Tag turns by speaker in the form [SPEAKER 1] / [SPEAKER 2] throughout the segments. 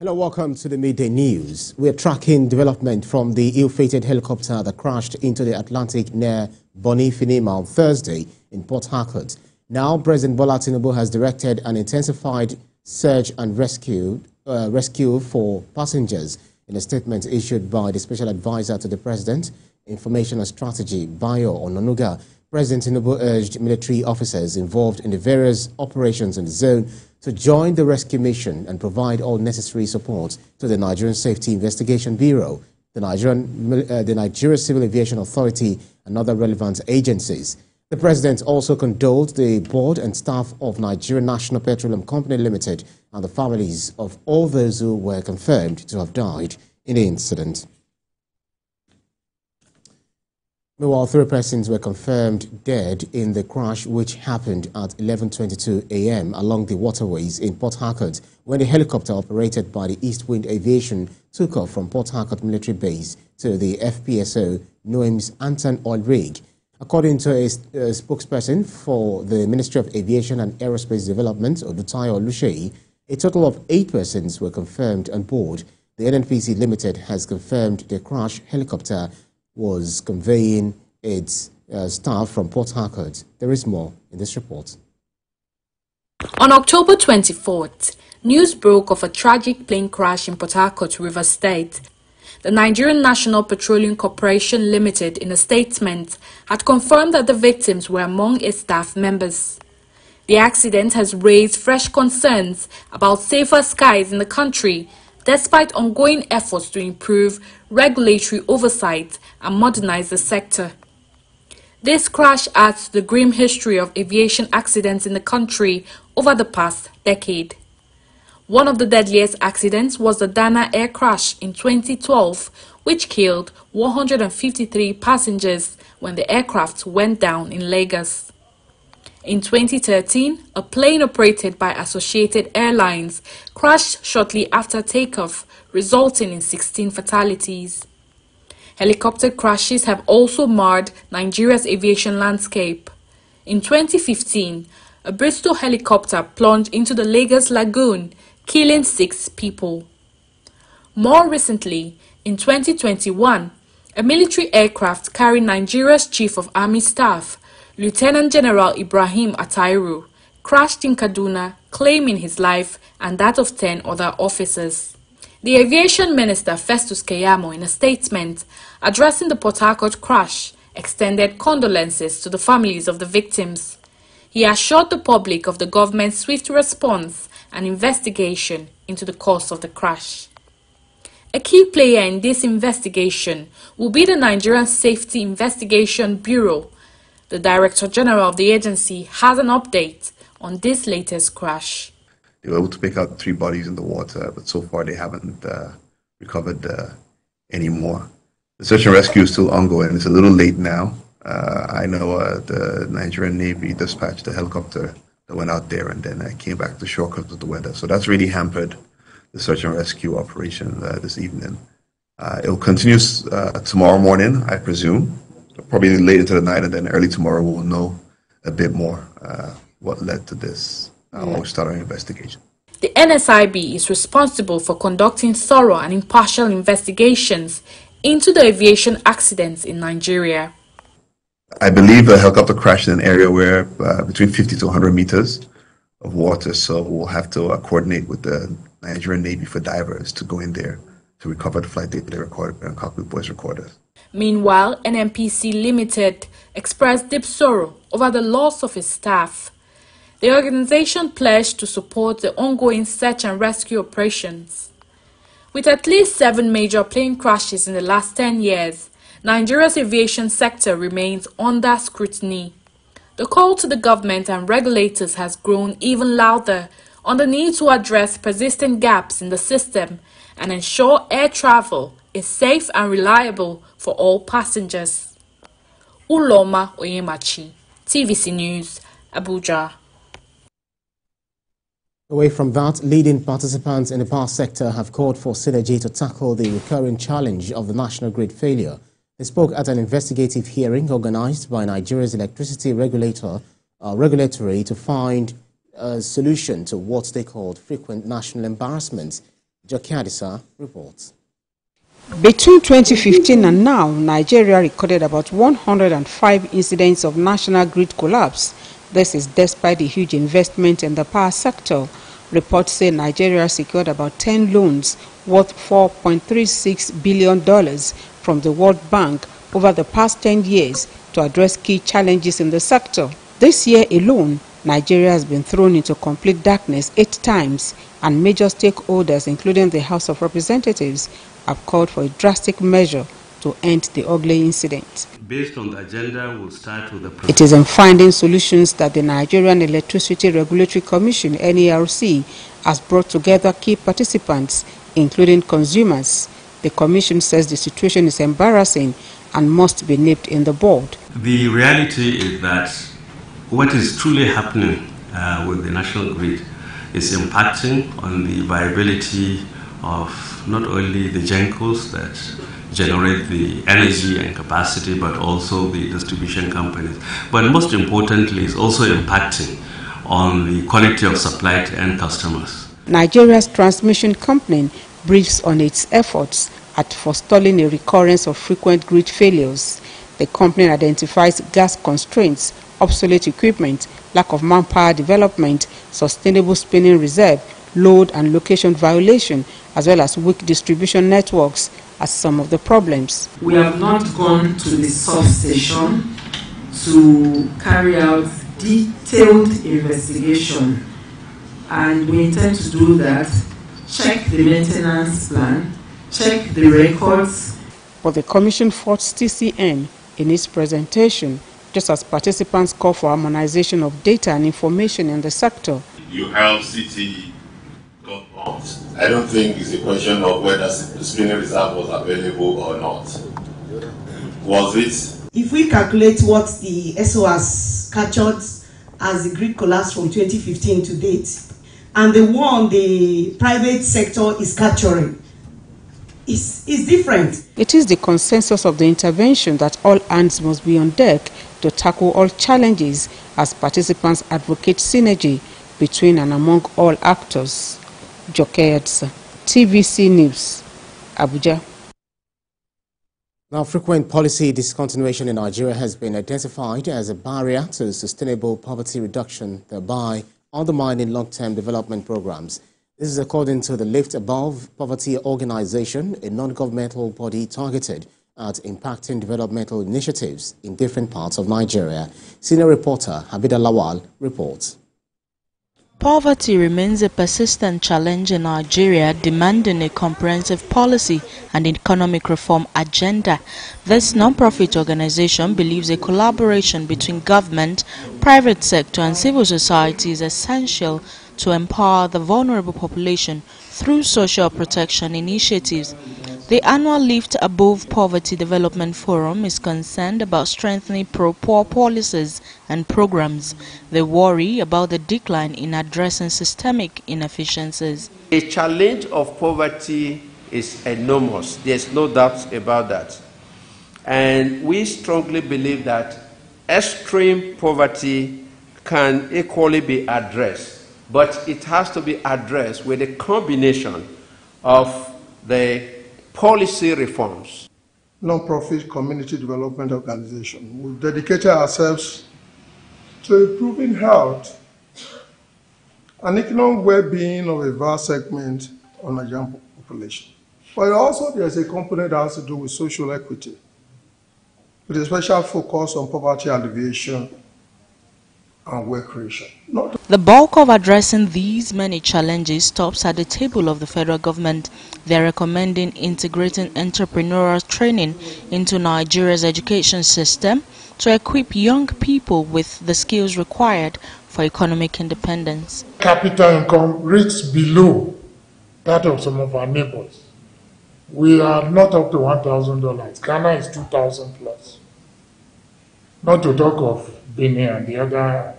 [SPEAKER 1] Hello, welcome to the Midday News. We're tracking development from the ill-fated helicopter that crashed into the Atlantic near Bonny-Finima on Thursday in Port Harcourt. Now, President Bola Tinubu has directed an intensified search and rescue for passengers. In a statement issued by the Special Advisor to the President, Information and Strategy, Bayo Ononuga, President Tinubu urged military officers involved in the various operations in the zone to join the rescue mission and provide all necessary support to the Nigerian Safety Investigation Bureau, the Nigeria Civil Aviation Authority, and other relevant agencies. The President also condoled the board and staff of Nigerian National Petroleum Company Limited and the families of all those who were confirmed to have died in the incident. Meanwhile, 3 persons were confirmed dead in the crash which happened at 11:22 a.m. along the waterways in Port Harcourt when a helicopter operated by the East Wind Aviation took off from Port Harcourt Military Base to the FPSO Noam's Anton Oil Rig. According to a spokesperson for the Ministry of Aviation and Aerospace Development, Odutayo Oluseyi, a total of 8 persons were confirmed on board. The NNPC Limited has confirmed the crash helicopter was conveying its staff from Port Harcourt. There is more in this report.
[SPEAKER 2] On October 24th, news broke of a tragic plane crash in Port Harcourt, Rivers State. The Nigerian National Petroleum Corporation Limited, in a statement, had confirmed that the victims were among its staff members. The accident has raised fresh concerns about safer skies in the country, despite ongoing efforts to improve regulatory oversight and modernize the sector. This crash adds to the grim history of aviation accidents in the country over the past decade. One of the deadliest accidents was the Dana air crash in 2012, which killed 153 passengers when the aircraft went down in Lagos. In 2013, a plane operated by Associated Airlines crashed shortly after takeoff, resulting in 16 fatalities. Helicopter crashes have also marred Nigeria's aviation landscape. In 2015, a Bristol helicopter plunged into the Lagos Lagoon, killing 6 people. More recently, in 2021, a military aircraft carrying Nigeria's Chief of Army Staff, Lieutenant General Ibrahim Atairu, crashed in Kaduna, claiming his life and that of 10 other officers. The Aviation Minister Festus Keyamo, in a statement addressing the Port Harcourt crash, extended condolences to the families of the victims. He assured the public of the government's swift response and investigation into the cause of the crash. A key player in this investigation will be the Nigerian Safety Investigation Bureau. The Director General of the agency has an update on this latest crash.
[SPEAKER 3] They were able to pick out 3 bodies in the water, but so far they haven't recovered any more. The search and rescue is still ongoing. It's a little late now. I know the Nigerian Navy dispatched a helicopter that went out there and then came back to shore because of the weather. So that's really hampered the search and rescue operation this evening. It'll continue tomorrow morning, I presume. Probably late into the night, and then early tomorrow we'll know a bit more what led to this. We'll start our investigation.
[SPEAKER 2] The NSIB is responsible for conducting thorough and impartial investigations into the aviation accidents in Nigeria.
[SPEAKER 3] I believe the helicopter crashed in an area where between 50 to 100 meters of water, so we'll have to coordinate with the Nigerian Navy for divers to go in there to recover the flight data they recorded and cockpit voice recorders.
[SPEAKER 2] Meanwhile, NNPC Limited expressed deep sorrow over the loss of its staff. The organization pledged to support the ongoing search and rescue operations. With at least 7 major plane crashes in the last 10 years, Nigeria's aviation sector remains under scrutiny. The call to the government and regulators has grown even louder on the need to address persistent gaps in the system and ensure air travel is safe and reliable for all passengers. Uloma Oyemachi, TVC News, Abuja.
[SPEAKER 1] Away from that, leading participants in the power sector have called for synergy to tackle the recurring challenge of the national grid failure. They spoke at an investigative hearing organized by Nigeria's electricity regulatory to find a solution to what they called frequent national embarrassments. Jokadisa reports.
[SPEAKER 4] Between 2015 and now, Nigeria recorded about 105 incidents of national grid collapse. This is despite the huge investment in the power sector. Reports say Nigeria secured about 10 loans worth $4.36 billion from the World Bank over the past 10 years to address key challenges in the sector. This year alone, Nigeria has been thrown into complete darkness 8 times, and major stakeholders, including the House of Representatives, have called for a drastic measure to end the ugly incident.
[SPEAKER 5] Based on the agenda, we'll start with the...
[SPEAKER 4] It is in finding solutions that the Nigerian Electricity Regulatory Commission, NERC, has brought together key participants, including consumers. The commission says the situation is embarrassing and must be nipped in the bud.
[SPEAKER 5] The reality is that what is truly happening with the national grid is impacting on the viability of not only the gencos that generate the energy and capacity, but also the distribution companies. But most importantly, it's also impacting on the quality of supply to end customers.
[SPEAKER 4] Nigeria's transmission company briefs on its efforts at forestalling a recurrence of frequent grid failures. The company identifies gas constraints, obsolete equipment, lack of manpower development, sustainable spinning reserve, load and location violation, as well as weak distribution networks as some of the problems.
[SPEAKER 6] We have not gone to the substation to carry out detailed investigation, and we intend to do that, check the maintenance plan, check the records.
[SPEAKER 4] But the Commission faults TCN in its presentation, just as participants call for harmonization of data and information in the sector.
[SPEAKER 7] You have city governments. I don't think it's a question of whether the spinning reserve was available or not. Was it?
[SPEAKER 8] If we calculate what the SO has captured as the grid collapse from 2015 to date, and the one the private sector is capturing, is different.
[SPEAKER 4] It is the consensus of the intervention that all hands must be on deck to tackle all challenges as participants advocate synergy between and among all actors. Jokadisa, TVC News, Abuja.
[SPEAKER 1] Now, frequent policy discontinuation in Nigeria has been identified as a barrier to sustainable poverty reduction, thereby undermining long-term development programs. This is according to the Lift Above Poverty Organization, a non-governmental body targeted at impacting developmental initiatives in different parts of Nigeria. Senior reporter Habida Lawal reports.
[SPEAKER 9] Poverty remains a persistent challenge in Nigeria, demanding a comprehensive policy and economic reform agenda. This non-profit organization believes a collaboration between government, private sector and civil society is essential to empower the vulnerable population through social protection initiatives. The annual Lift Above Poverty Development Forum is concerned about strengthening pro-poor policies and programs. They worry about the decline in addressing systemic inefficiencies.
[SPEAKER 10] The challenge of poverty is enormous. There's no doubt about that. And we strongly believe that extreme poverty can equally be addressed, but it has to be addressed with a combination of the policy reforms.
[SPEAKER 11] Non-profit community development organization. We've dedicated ourselves to improving health and economic well-being of a vast segment of the Nigerian population. But also there's a component that has to do with social equity, with a special focus on poverty alleviation and wealth creation.
[SPEAKER 9] The bulk of addressing these many challenges stops at the table of the federal government. They are recommending integrating entrepreneurial training into Nigeria's education system to equip young people with the skills required for economic independence.
[SPEAKER 12] Capital income rates below that of some of our neighbors. We are not up to $1,000. Ghana is $2,000 plus. Not to talk of Benin and the other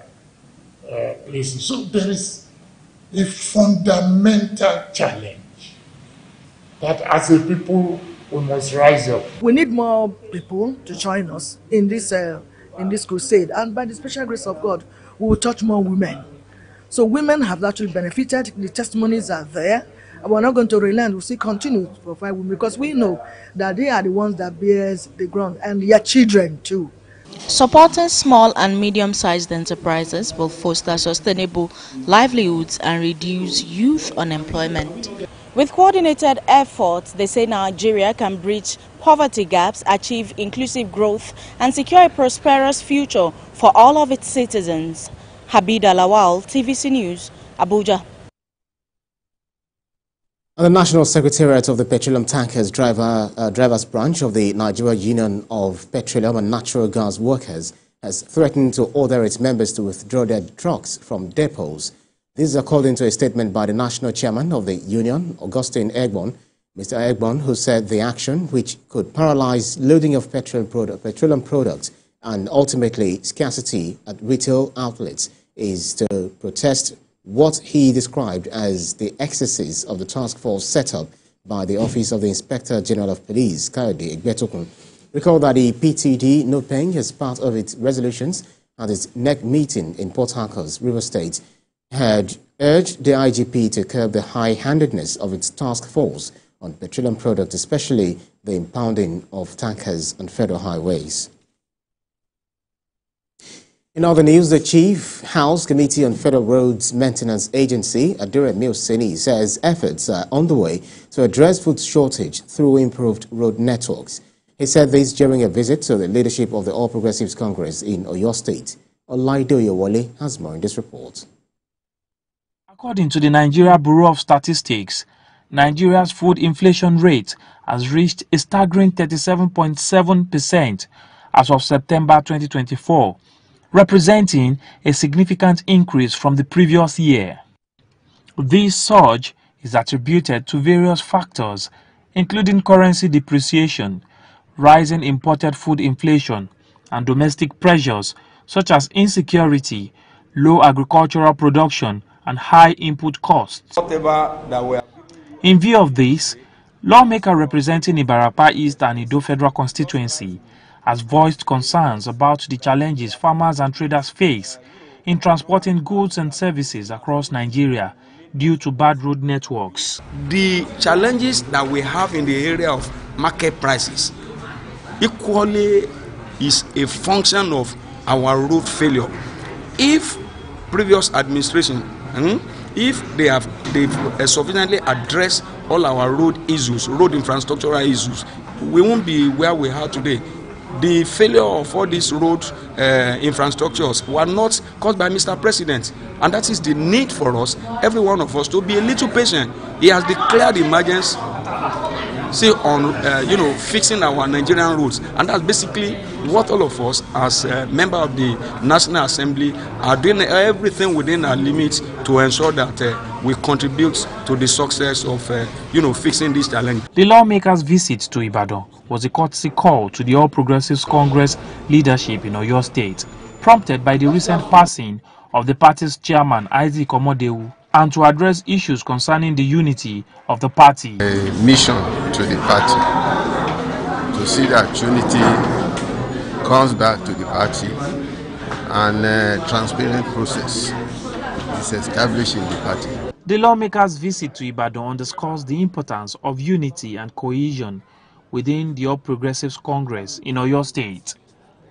[SPEAKER 12] places. So there is a fundamental challenge that as a people we must rise up.
[SPEAKER 13] We need more people to join us in this crusade, and by the special grace of God, we will touch more women. So women have actually benefited. The testimonies are there, we're not going to relent. We'll still continue for 5 women because we know that they are the ones that bears the ground and their children too.
[SPEAKER 9] Supporting small and medium-sized enterprises will foster sustainable livelihoods and reduce youth unemployment. With coordinated efforts, they say Nigeria can bridge poverty gaps, achieve inclusive growth, and secure a prosperous future for all of its citizens. Habida Lawal, TVC News, Abuja.
[SPEAKER 1] The National Secretariat of the Petroleum Tankers Drivers Branch of the Nigeria Union of Petroleum and Natural Gas Workers has threatened to order its members to withdraw their trucks from depots. This is according to a statement by the national chairman of the union, Augustine Egbon. Mr. Egbon, who said the action, which could paralyze loading of petroleum products and ultimately scarcity at retail outlets, is to protest what he described as the excesses of the task force set up by the Office of the Inspector General of Police, Kayode Egbetokun. Recall that the PTD, NOPENG, as part of its resolutions at its NEC meeting in Port Harcourt, River State, had urged the IGP to curb the high-handedness of its task force on petroleum products, especially the impounding of tankers on federal highways. In other news, the Chief House Committee on Federal Roads Maintenance Agency, Aduremi Oseni, says efforts are underway to address food shortage through improved road networks. He said this during a visit to the leadership of the All Progressives Congress in Oyo State. Olaido Yowole has more in this report.
[SPEAKER 14] According to the Nigeria Bureau of Statistics, Nigeria's food inflation rate has reached a staggering 37.7% as of September 2024, representing a significant increase from the previous year. This surge is attributed to various factors, including currency depreciation, rising imported food inflation, and domestic pressures such as insecurity, low agricultural production, and high input costs. In view of this, lawmaker representing Ibarapa East and Ido Federal Constituency has voiced concerns about the challenges farmers and traders face in transporting goods and services across Nigeria due to bad road networks.
[SPEAKER 15] The challenges that we have in the area of market prices equally is a function of our road failure. If previous administration, if they've sufficiently addressed all our road issues, road infrastructural issues, we won't be where we are today. The failure of all these road infrastructures were not caused by Mr. President, and that is the need for us, every one of us, to be a little patient. He has declared emergency on fixing our Nigerian roads, and that's basically what all of us as member of the National Assembly are doing, everything within our limits to ensure that we contribute to the success of fixing this challenge.
[SPEAKER 14] The lawmakers' visit to Ibadan was a courtesy call to the All Progressives Congress leadership in Oyo State, prompted by the recent passing of the party's chairman, Isaac Omodewu, and to address issues concerning the unity of the party.
[SPEAKER 16] A mission to the party to see that unity comes back to the party and a transparent process is established in the party.
[SPEAKER 14] The lawmakers' visit to Ibadan underscores the importance of unity and cohesion within the All Progressives Congress in Oyo State.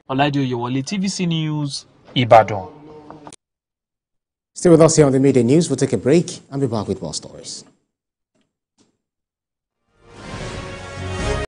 [SPEAKER 14] Olaido Yowole, TVC News, Ibadan.
[SPEAKER 1] Stay with us here on the Media News. We'll take a break and be back with more stories.